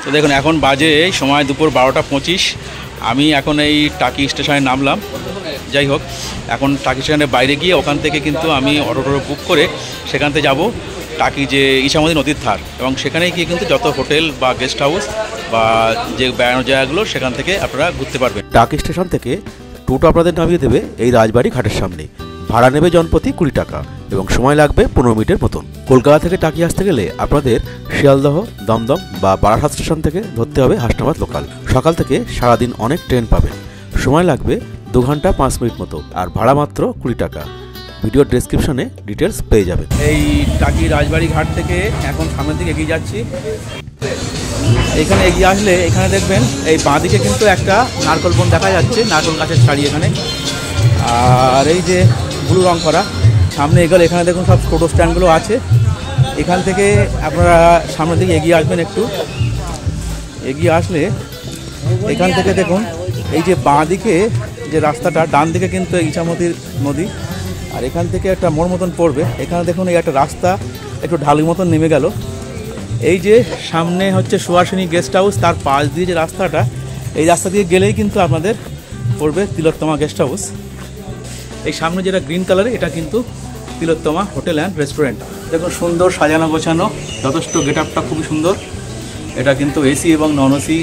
তো দেখুন এখন বাজে সময় দুপুর 12টা 25। আমি এখন এই টাকি স্টেশনে নামলাম। যাই হোক, এখন টাকি স্টেশনের বাইরে গিয়ে ওখান থেকে কিন্তু আমি অটো বুক করে সেখান থেকে যাবো টাকি যে ইছামতি নদীর ধার, এবং সেখানে গিয়ে কিন্তু যত হোটেল বা গেস্ট হাউস বা যে বেড়ানোর জায়গাগুলো সেখান থেকে আপনারা ঘুরতে পারবেন। টাকি স্টেশন থেকে টোটো আপনাদের নামিয়ে দেবে এই রাজবাড়ি ঘাটের সামনে। ভাড়া নেবে জনপ্রতি 20 টাকা এবং সময় লাগবে 15 মিনিটের মতন। কলকাতা থেকে টাকি আসতে গেলে আপনাদের শিয়ালদহ, দমদম বা বারাসাত স্টেশন থেকে ধরতে হবে হাসনাবাদ লোকাল। সকাল থেকে সারাদিন অনেক ট্রেন পাবেন, সময় লাগবে 2 ঘন্টা 5 মিনিট মতো, আর ভাড়া মাত্র 20 টাকা। ভিডিওর ডেসক্রিপশনে ডিটেলস পেয়ে যাবেন। এই টাকি রাজবাড়ি ঘাট থেকে এখন সামনের দিকে এগিয়ে যাচ্ছি। এখানে এগিয়ে আসলে এখানে দেখবেন এই বাঁদিকে কিন্তু একটা নারকেল বন দেখা যাচ্ছে, নারকেল গাছের ছাড়ি এখানে। আর এই যে ব্লু রং করা সামনে এগোলে এখানে দেখুন সব টোটো স্ট্যান্ডগুলো আছে। এখান থেকে আপনারা সামনের দিকে এগিয়ে আসবেন। একটু এগিয়ে আসলে এখান থেকে দেখুন এই যে বাঁদিকে যে রাস্তাটা, ডান দিকে কিন্তু ইছামতি নদী, আর এখান থেকে একটা মোড় মতন পড়বে। এখানে দেখুন এই একটা রাস্তা একটু ঢালুর মতন নেমে গেল। এই যে সামনে হচ্ছে সুহাসিনী গেস্ট হাউস, তার পাশ দিয়ে যে রাস্তাটা, এই রাস্তা দিয়ে গেলেই কিন্তু আপনাদের পড়বে তিলোত্তমা গেস্ট হাউস। এই সামনে যেটা গ্রিন কালারে এটা কিন্তু তিলোত্তমা হোটেল অ্যান্ড রেস্টুরেন্ট। দেখুন সুন্দর সাজানো গোছানো, যথেষ্ট গেট আপটা খুবই সুন্দর। এটা কিন্তু এসি এবং নন এসি।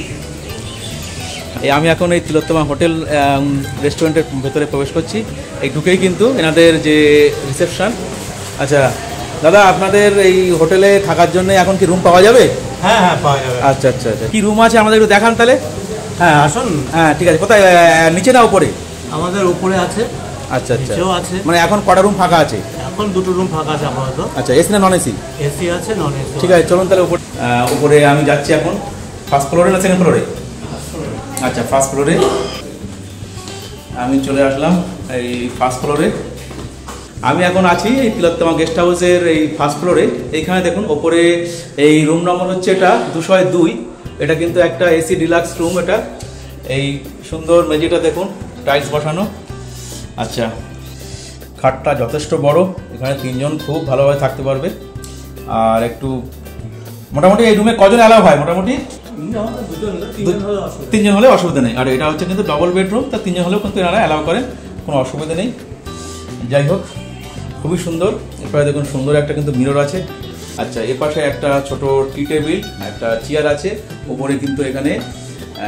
আমি এখন এই তিলোত্তমা হোটেল রেস্টুরেন্টের ভেতরে প্রবেশ করছি। এই ঢুকেই কিন্তু এনাদের যে রিসেপশন। আচ্ছা দাদা, আপনাদের এই হোটেলে থাকার জন্য এখন কি রুম পাওয়া যাবে? হ্যাঁ হ্যাঁ পাওয়া যাবে। আচ্ছা আচ্ছা আচ্ছা, কি রুম আছে আমাদের একটু দেখান তাহলে। হ্যাঁ আসুন। হ্যাঁ ঠিক আছে। কোথায়, নিচে না উপরে? আমাদের উপরে আছে। আচ্ছা আচ্ছা, নিচেও আছে। মানে এখন কটা রুম ফাঁকা আছে? এখন 2টো রুম ফাঁকা আছে আপাতত। আচ্ছা, এসি না নন এসি? এসি আছে, নন এসি। ঠিক আছে, চলুন তাহলে উপরে আমি যাচ্ছি এখন। ফার্স্ট ফ্লোরে না সেকেন্ড ফ্লোরে? আচ্ছা, ফার্স্ট ফ্লোরে আমি চলে আসলাম। এই ফার্স্ট ফ্লোরে আমি এখন আছি, এই তিলোত্তমা গেস্ট হাউসের এই ফার্স্ট ফ্লোরে। এইখানে দেখুন ওপরে এই রুম নম্বর হচ্ছে এটা 202। এটা কিন্তু একটা এসি ডিলাক্স রুম। এটা এই সুন্দর মেঝেটা দেখুন, টাইলস বসানো। আচ্ছা, খাটটা যথেষ্ট বড়, এখানে 3 জন খুব ভালোভাবে থাকতে পারবে। আর একটু মোটামুটি এই রুমে কজন অ্যালাউ হয়? মোটামুটি 3 জন হলে অসুবিধা নেই। আর এটা হচ্ছে কিন্তু ডবল বেডরুম, তা 3 জন হলেও কিন্তু এনারা অ্যালাউ করেন, কোনো অসুবিধা নেই। যাই হোক, খুবই সুন্দর। এরপরে দেখুন সুন্দর একটা কিন্তু মিরর আছে। আচ্ছা, এর পাশে একটা ছোট টি টেবিল, একটা চেয়ার আছে। উপরে কিন্তু এখানে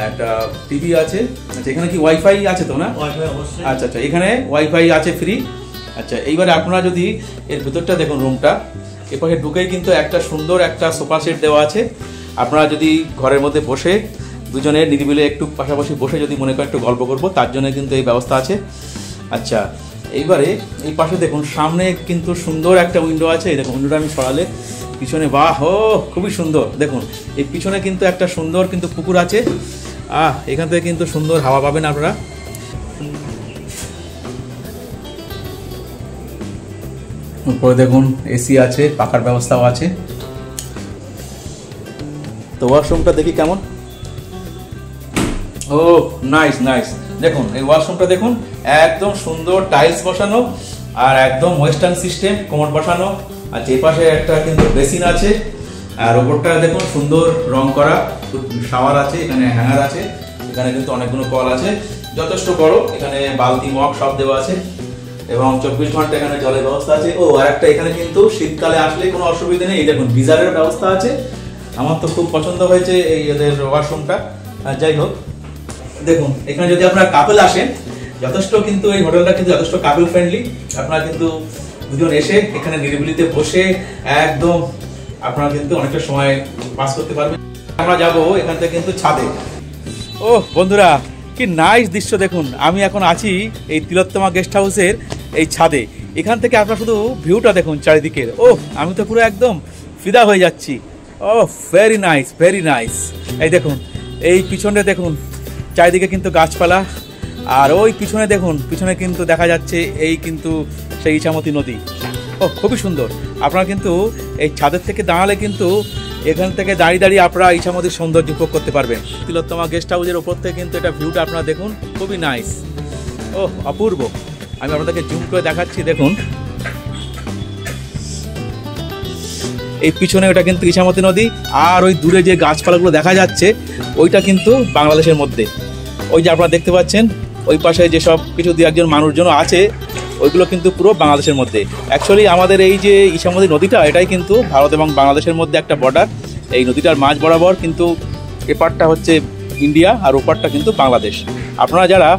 একটা টিভি আছে। আচ্ছা, এখানে কি ওয়াইফাই আছে তো না? আচ্ছা আচ্ছা, এখানে ওয়াইফাই আছে ফ্রি। আচ্ছা, এইবারে আপনারা যদি এর ভেতরটা দেখুন রুমটা, এরপরে ঢুকেই কিন্তু একটা সুন্দর একটা সোফা সেট দেওয়া আছে। আপনারা যদি ঘরের মধ্যে বসে দুজনে নিরিবিলে একটু পাশাপাশি বসে যদি মনে করেন একটু গল্প করবো, তার জন্য কিন্তু এই ব্যবস্থা আছে। আচ্ছা, এইবারে এই পাশে দেখুন সামনে কিন্তু সুন্দর একটা উইন্ডো আছে। এই দেখুন উইন্ডোটা আমি সরালে পিছনে, বাহ খুবই সুন্দর। দেখুন এই পিছনে কিন্তু একটা সুন্দর কিন্তু পুকুর আছে। এখান থেকে কিন্তু সুন্দর হাওয়া পাবেন আপনারা। উপরে দেখুন এসি আছে, পাখার ব্যবস্থাও আছে। তো ওয়াশরুমটা দেখি কেমন। ও নাইস নাইস। দেখুন এই ওয়াশরুমটা দেখুন, একদম সুন্দর টাইলস বসানো আর একদম ওয়েস্টার্ন সিস্টেম, কোমর বসানো। আর যে পাশে একটা কিন্তু বেসিন আছে, আর ওপরটা দেখুন সুন্দর রং করা, শাওয়ার আছে, এখানে হ্যাঙ্গার আছে, এখানে কিন্তু অনেকগুলো কল আছে, যথেষ্ট বড়। এখানে বালতি মগ সব দেওয়া আছে এবং 24 ঘন্টা এখানে জলের ব্যবস্থা আছে। ও আর একটা এখানে কিন্তু শীতকালে আসলে কোনো অসুবিধা নেই। এই দেখুন গিজারের ব্যবস্থা আছে। আমার তো খুব পছন্দ হয়েছে এই এদের ওয়াশরুমটা। যাই হোক, দেখুন এখানে যদি আপনারা কাপল আসেন, যথেষ্ট কিন্তু এই হোটেলটা কিন্তু যথেষ্ট কাপল ফ্রেন্ডলি। আপনারা কিন্তু দুজন এসে এখানে নিরিবিলিতে বসে একদম আপনারা কিন্তু অনেকটা সময় পাস করতে পারবেন। আমরা যাবো এখান থেকে কিন্তু ছাদে। ও বন্ধুরা, কি নাইস দৃশ্য দেখুন। আমি এখন আছি এই তিলোত্তমা গেস্ট হাউসের এই ছাদে। এখান থেকে আপনারা শুধু ভিউটা দেখুন চারিদিকের। ও আমি তো পুরো একদম ফিদা হয়ে যাচ্ছি। ও ভেরি নাইস, ভেরি নাইস। এই দেখুন এই পিছনে দেখুন চারিদিকে কিন্তু গাছপালা, আর ওই পিছনে দেখুন, পিছনে কিন্তু দেখা যাচ্ছে এই কিন্তু সেই ইছামতি নদী। ও খুবই সুন্দর। আপনারা কিন্তু এই ছাদের থেকে দাঁড়ালে কিন্তু এখান থেকে দাঁড়িয়ে দাঁড়িয়ে আপনারা ইছামতির সৌন্দর্য উপভোগ করতে পারবেন। তিলোত্তমা গেস্ট হাউসের ওপর থেকে কিন্তু এটা ভিউটা আপনারা দেখুন, খুবই নাইস। ও অপূর্ব। আমি আপনাদেরকে জুম করে দেখাচ্ছি। দেখুন এই পিছনে ওটা কিন্তু ইছামতি নদী, আর ওই দূরে যে গাছপালাগুলো দেখা যাচ্ছে ওইটা কিন্তু বাংলাদেশের মধ্যে। ওই যে আপনারা দেখতে পাচ্ছেন ওই পাশে যেসব কিছু দু একজন মানুষজন আছে ওইগুলো কিন্তু পুরো বাংলাদেশের মধ্যে। অ্যাকচুয়ালি আমাদের এই যে ইছামতি নদীটা এটাই কিন্তু ভারত এবং বাংলাদেশের মধ্যে একটা বর্ডার। এই নদীটার মাঝ বরাবর কিন্তু এপারটা হচ্ছে ইন্ডিয়া আর ওপারটা কিন্তু বাংলাদেশ। আপনারা যারা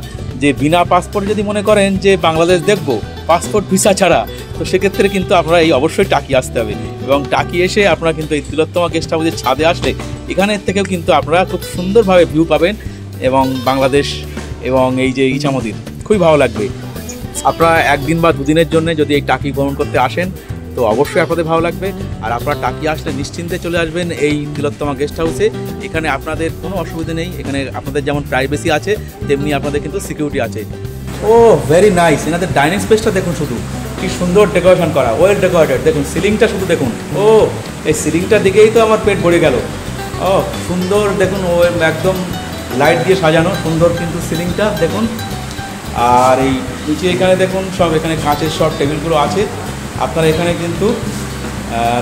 যে বিনা পাসপোর্ট যদি মনে করেন যে বাংলাদেশ দেখবো পাসপোর্ট ভিসা ছাড়া, তো সেক্ষেত্রে কিন্তু আপনারা এই অবশ্যই টাকি আসতে হবে, এবং টাকি এসে আপনারা কিন্তু এই তিলোত্তমা গেস্ট হাউসের ছাদে আসলে এখানের থেকেও কিন্তু আপনারা খুব সুন্দরভাবে ভিউ পাবেন এবং বাংলাদেশ এবং এই যে ইছামতির খুবই ভালো লাগবে। আপনারা একদিন বা দুদিনের জন্য যদি এই টাকি ভ্রমণ করতে আসেন তো অবশ্যই আপনাদের ভালো লাগবে। আর আপনারা টাকি আসলে নিশ্চিন্তে চলে আসবেন এই তিলোত্তমা গেস্ট হাউসে। এখানে আপনাদের কোনো অসুবিধা নেই, এখানে আপনাদের যেমন প্রাইভেসি আছে তেমনি আপনাদের কিন্তু সিকিউরিটি আছে। ও ভেরি নাইস, এনাদের ডাইনিং স্পেসটা দেখুন শুধু কি সুন্দর ডেকোরেশন করা, ওয়েল ডেকোরেটেড। দেখুন সিলিংটা শুধু দেখুন, ও এই সিলিংটার দিকেই তো আমার পেট ভরে গেল। ও সুন্দর দেখুন, ও একদম লাইট দিয়ে সাজানো সুন্দর কিন্তু সিলিংটা দেখুন। আর এই নিচে এখানে দেখুন সব এখানে কাঁচের সব টেবিলগুলো আছে। আপনারা এখানে কিন্তু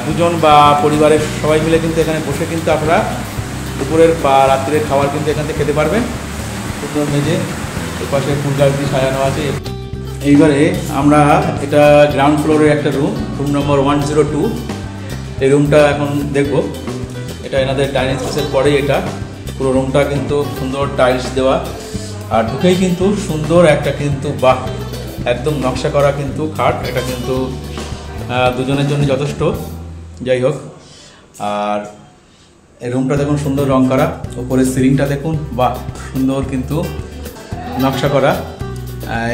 দুজন বা পরিবারের সবাই মিলে কিন্তু এখানে বসে কিন্তু আপনারা দুপুরের বা রাত্রের খাবার কিন্তু এখান থেকে খেতে পারবেন। সুন্দর মেঝে, এর পাশে ফুল গাছ দিয়ে সাজানো আছে। এইবারে আমরা এটা গ্রাউন্ড ফ্লোরের একটা রুম নম্বর 102, এই রুমটা এখন দেখব। এটা এনাদের ডাইনিং স্পেসের পরেই এটা পুরো রুমটা কিন্তু সুন্দর টাইলস দেওয়া, আর ঢুকেই কিন্তু সুন্দর একটা কিন্তু বাহ একদম নকশা করা কিন্তু খাট। এটা কিন্তু দুজনের জন্য যথেষ্ট। যাই হোক, আর এই রুমটা দেখুন সুন্দর রং করা, উপরের সিলিংটা দেখুন বাহ সুন্দর কিন্তু নকশা করা।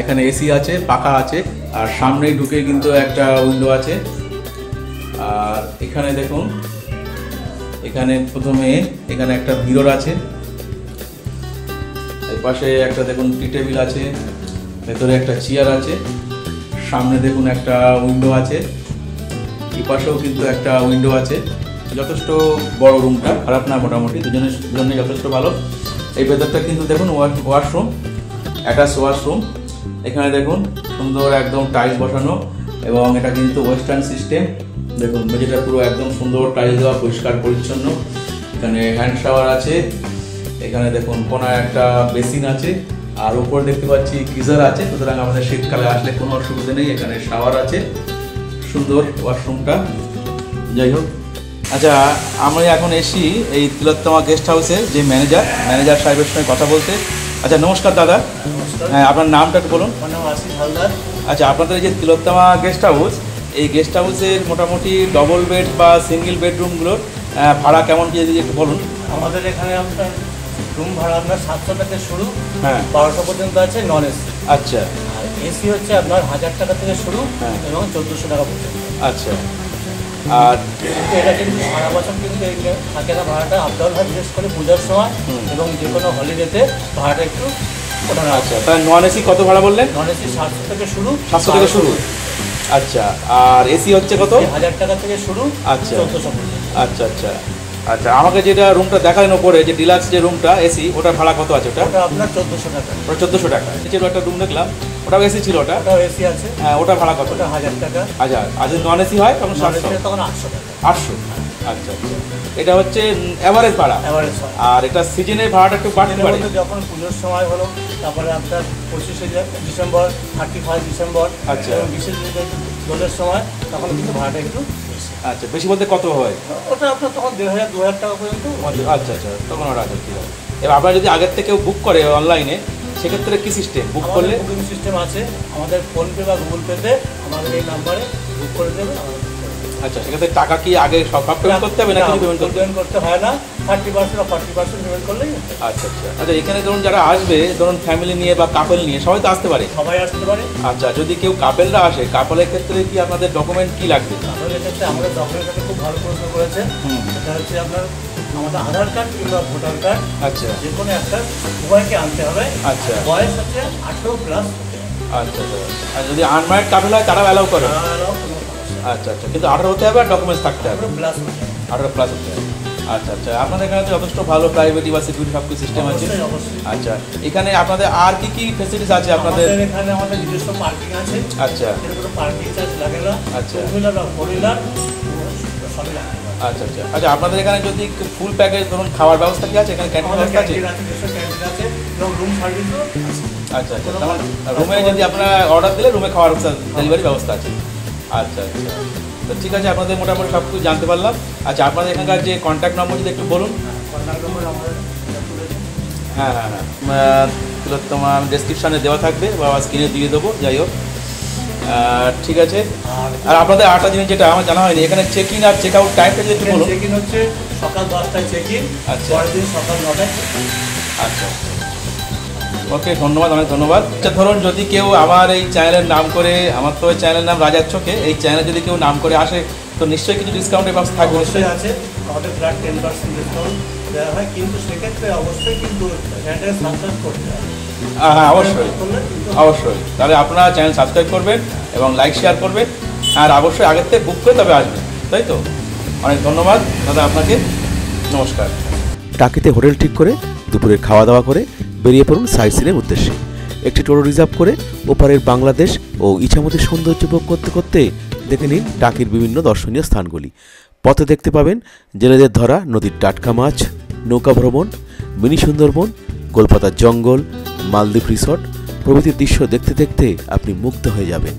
এখানে এসি আছে, পাখা আছে, আর সামনেই ঢুকে কিন্তু একটা উইন্ডো আছে। আর এখানে দেখুন এখানে প্রথমে এখানে একটা মিরর আছে, এর পাশে একটা দেখুন টি টেবিল আছে, ভেতরে একটা চেয়ার আছে, সামনে দেখুন একটা উইন্ডো আছে, এই পাশেও কিন্তু একটা উইন্ডো আছে। যথেষ্ট বড় রুমটা, খারাপ না, মোটামুটি দুজনের জন্য যথেষ্ট ভালো। এই ভেতরটা কিন্তু দেখুন ওয়াশরুম, অ্যাটাচ ওয়াশরুম। এখানে দেখুন সুন্দর একদম টাইলস বসানো, এবং এটা কিন্তু ওয়েস্টার্ন সিস্টেম। দেখুন মেঝেটা পুরো একদম সুন্দর টাইলস দেওয়া, পরিষ্কার পরিচ্ছন্ন। এখানে হ্যান্ড শাওয়ার আছে, এখানে দেখুন কোনায় একটা বেসিন আছে, আর উপর দেখতে পাচ্ছি গিজার আছে। সুতরাং আমাদের শীতকালে আসলে কোনো অসুবিধা নেই। এখানে শাওয়ার আছে, সুন্দর ওয়াশরুমটা। যাই হোক, আচ্ছা আমি এখন এসি এই তিলোত্তমা গেস্ট হাউসে যে ম্যানেজার সাহেবের সঙ্গে কথা বলতে। আচ্ছা নমস্কার দাদা। হ্যাঁ, আপনার নামটা একটু বলুন। আচ্ছা, আপনাদের এই যে তিলোত্তমা গেস্ট হাউস, এই গেস্ট হাউসের মোটামুটি ডবল বেড বা সিঙ্গেল বেডরুমগুলোর ভাড়া কেমন কি যদি একটু বলুন। আমাদের এখানে আপনার রুম ভাড়া আপনার 700 থেকে শুরু, হ্যাঁ 1200 পর্যন্ত আছে নন এসি। আচ্ছা, আর এসি হচ্ছে আপনার 1000 টাকা থেকে শুরু, হ্যাঁ, এবং 1400 টাকা পর্যন্ত। আচ্ছা, আর এটা কিন্তু সারা বছর কিন্তু থাকে না ভাড়াটা, আপ ডাউন হয়, বিশেষ করে পূজার সময় এবং যে কোনো হলিডেতে ভাড়াটা একটু ওঠানো। আচ্ছা, তাহলে নন এসি কত ভাড়া বললেন? নন এসি 700 থেকে শুরু। 700 থেকে শুরু, আচ্ছা। আর এসি হচ্ছে কত? 1000 টাকা থেকে শুরু, আচ্ছা 1400 পর্যন্ত। আচ্ছা আচ্ছা আচ্ছা, আমাকে যেটা রুমটা দেখালেন ওপরে যে ডিলাক্স যে রুমটা এসি, ওটার ভাড়া কত আছে? ওটা আপনার 1400 টাকা। ওটা 1400 টাকা। নিচের একটা রুম দেখলাম, ওটাও এসি ছিল, ওটাও এসি আছে। হ্যাঁ, ওটা ভাড়া কত? ওটা 1000 টাকা। আচ্ছা, আর যদি নন এসি হয় তখন 700, তখন 800 টাকা। 800, আচ্ছা আচ্ছা। এটা হচ্ছে অ্যাভারেজ ভাড়া। অ্যাভারেজ। আর এটা সিজনের ভাড়াটা একটু বাড়তে পারে। যখন পুজোর সময় হলো, তারপরে আপনার 25শে ডিসেম্বর, 31 ডিসেম্বর, আচ্ছা, এবং বিশেষ দোলের সময় তখন কিন্তু ভাড়াটা একটু বেশি। আচ্ছা, বেশি বলতে কত হয়? ওটা আপনার তখন 1500-2000 টাকা পর্যন্ত। আচ্ছা আচ্ছা, তখন ওটা আচ্ছা ঠিক আছে। এবার আপনারা যদি আগের থেকে বুক করে অনলাইনে, সেক্ষেত্রে কি সিস্টেম? বুক করলে বুকিং সিস্টেম আছে আমাদের, ফোনপে বা গুগল পেতে আমাদের এই নাম্বারে বুক করে দেবে। আচ্ছা, সেক্ষেত্রে টাকা কি আগে সব পেমেন্ট করতে হবে না কিছু পেমেন্ট করতে হয় না? 30% বা 40% পেমেন্ট করলেই। আচ্ছা আচ্ছা আচ্ছা, এখানে ধরুন যারা আসবে, ধরুন ফ্যামিলি নিয়ে বা কাপল নিয়ে, সবাই তো আসতে পারে? সবাই আসতে পারে। আচ্ছা, যদি কেউ কাপেলরা আসে, কাপলের ক্ষেত্রে কি আপনাদের ডকুমেন্ট কি লাগবে? কাপলের ক্ষেত্রে আমাদের ডকুমেন্টটা খুব ভালো প্রশ্ন করেছে। এটা হচ্ছে আপনার আমাদের আধার কার্ড কিংবা ভোটার কার্ড, আচ্ছা, যে কোনো একটা উভয়কে আনতে হবে। আচ্ছা, বয়স হচ্ছে 18+। আচ্ছা আচ্ছা, আর যদি আনম্যারিড কাপল হয় তারাও অ্যালাউ করে? আচ্ছা আচ্ছা, কিন্তু 18 হতে হবে আর ডকুমেন্টস থাকতে হবে। 18+ হতে হবে। আচ্ছা আচ্ছা, আপনাদের এখানে তো যথেষ্ট ভালো প্রাইভেটি বা সিকিউরিটি সব কিছু সিস্টেম আছে। আচ্ছা, এখানে আপনাদের আর কি কি ফ্যাসিলিটিস আছে আপনাদের? এখানে আমাদের নিজস্ব পার্কিং আছে। আচ্ছা, এর কোনো পার্কিং চার্জ লাগে না। আচ্ছা, 2 হুইলার বা 4 হুইলার সবই রাখতে পারবেন। আচ্ছা আচ্ছা আচ্ছা, আপনাদের এখানে যদি ফুল প্যাকেজ ধরুন খাওয়ার ব্যবস্থা কি আছে, এখানে ক্যান্টিন আমাদের ব্যবস্থা আছে? ক্যান্টিন আছে, নিজস্ব ক্যান্টিন আছে এবং রুম সার্ভিসও আছে। আচ্ছা আচ্ছা, তার রুমে যদি আপনারা অর্ডার দিলে রুমে খাওয়ার ডেলিভারি ব্যবস্থা আছে। আচ্ছা আচ্ছা, তো ঠিক আছে, আপনাদের মোটামুটি সব কিছু জানতে পারলাম। আচ্ছা, আপনাদের এখানকার যে কন্ট্যাক্ট নম্বর যদি একটু বলুন। কন্ট্যাক্ট নম্বর আমাদের হ্যাঁ হ্যাঁ হ্যাঁ, তাহলে তোমার ডেসক্রিপশানে দেওয়া থাকবে বা স্ক্রিনে দিয়ে দেবো, যাই হোক। ঠিক আছে, আর আপনাদের আরেকটা জিনিস যেটা আমার জানা হয়নি, এখানে চেক ইন আর চেক আউট টাইমটা যদি একটু বলুন। চেক ইন হচ্ছে সকাল 10টায় চেক ইন, আচ্ছা। পরের দিন সকাল 9টায়। আচ্ছা, ওকে, ধন্যবাদ, অনেক ধন্যবাদ। আচ্ছা, ধরুন যদি কেউ আমার এই চ্যানেলের নাম করে, আমার তো এই চ্যানেলের নাম রাজার চোখে, এই চ্যানেলে যদি কেউ নাম করে আসে তো নিশ্চয়ই কিছু ডিসকাউন্টের ব্যবস্থা থাকবে। অবশ্যই আছে, আমাদের ফ্ল্যাট 10% ডিসকাউন্ট দেওয়া হয়, কিন্তু সেক্ষেত্রে অবশ্যই কিন্তু চ্যানেলটাকে সাবস্ক্রাইব করতে হবে। হ্যাঁ, অবশ্যই অবশ্যই, তাহলে আপনারা চ্যানেল সাবস্ক্রাইব করবেন এবং লাইক শেয়ার করবেন, আর অবশ্যই আগের থেকে বুক করে তবে আসবেন, তাই তো? অনেক ধন্যবাদ দাদা আপনাকে, নমস্কার। টাকিতে হোটেল ঠিক করে দুপুরে খাওয়া দাওয়া করে বেরিয়ে পড়ুন সাইট সিনের উদ্দেশ্যে। একটি টোটো রিজার্ভ করে ওপারের বাংলাদেশ ও ইছামতির সৌন্দর্য উপভোগ করতে করতে দেখে নিন টাকির বিভিন্ন দর্শনীয় স্থানগুলি। পথে দেখতে পাবেন জেলেদের ধরা নদীর টাটকা মাছ, নৌকা ভ্রমণ, মিনি সুন্দরবন, গোলপাতার জঙ্গল, মালদ্বীপ রিসর্ট প্রভৃতি দৃশ্য দেখতে দেখতে আপনি মুগ্ধ হয়ে যাবেন।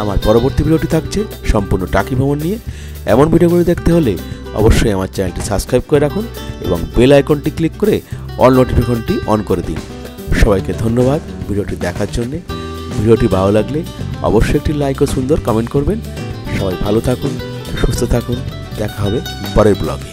আমার পরবর্তী ভিডিওটি থাকছে সম্পূর্ণ টাকি ভ্রমণ নিয়ে। এমন ভিডিওগুলি দেখতে হলে অবশ্যই আমার চ্যানেলটি সাবস্ক্রাইব করে রাখুন এবং বেল আইকনটি ক্লিক করে অল নোটিফিকেশনটি অন করে দিন। সবাইকে ধন্যবাদ ভিডিওটি দেখার জন্যে। ভিডিওটি ভালো লাগলে অবশ্যই একটি লাইক ও সুন্দর কমেন্ট করবেন। সবাই ভালো থাকুন, সুস্থ থাকুন, দেখা হবে পরের ব্লগে।